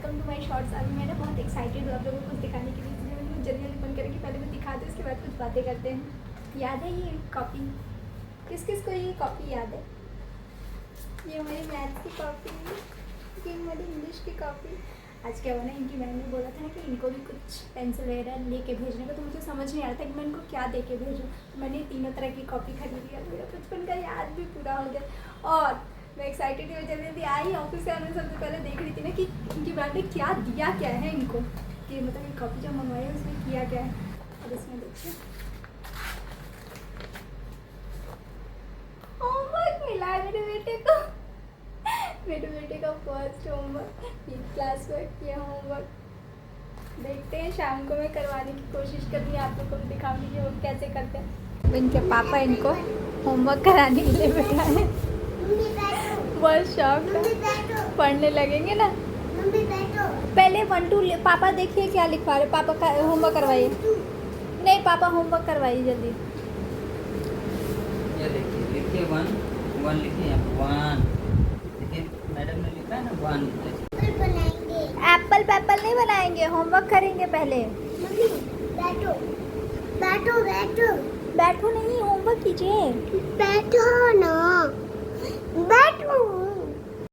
Welcome to my shorts. अभी मैं ना बहुत एक्साइटेड हूँ आप लोगों को कुछ दिखाने के लिए, इसलिए मैंने जल्दी जल्दी बंद करें कि पहले मैं दिखाते उसके बाद कुछ बातें करते हैं। याद है ये कॉपी? किस किस को ये कॉपी याद है? ये हमारी मैथ्स की कॉपी, ये हमारी इंग्लिश की कॉपी। आज क्या हुआ ना, इनकी मैम ने बोला था ना कि इनको भी कुछ पेंसिल वगैरह लेके भेजने का, तो मुझे समझ नहीं आ रहा था कि मैं इनको क्या दे के भेजूँ। मैंने तीनों तरह की कॉपी खरीद लिया, तो मेरा बचपन का याद भी पूरा हो गया। और मैं एक्साइटेड हुई, जल्दी जल्दी आई ऑफिस से, मैं सबसे पहले देख रही थी ना कि इनकी मैम ने क्या दिया क्या है इनको, कि मतलब ये कॉपी जो मंगवाई है उसमें किया क्या है। और इसमें देखिए होमवर्क मिला है मेरे बेटे को। मेरे बेटे का फर्स्ट होमवर्क, क्लास वर्क किया होमवर्क। देखते हैं, शाम को मैं करवाने की कोशिश करूँगी, आप लोग को भी दिखाऊंगी कि वो कैसे करते हैं। इनके पापा इनको होमवर्क कराने के लिए बैठाए, बहुत शौक है, पढ़ने लगेंगे ना। पहले 1 2 पापा देखिए क्या लिखवा रहे, पापा का होमवर्क करवाइए। नहीं पापा होमवर्क करवाइए जल्दी। ये देखिए, लिखिए 1 1 लिखिए, यहाँ पे 1 देखिए, मैडम ने लिखा है ना 1। एप्पल पैपल नहीं बनाएंगे, होमवर्क करेंगे पहले। बैठो बैठो बैठो बैठो नहीं, होमवर्क कीजिए। बैठो ना, बैठो।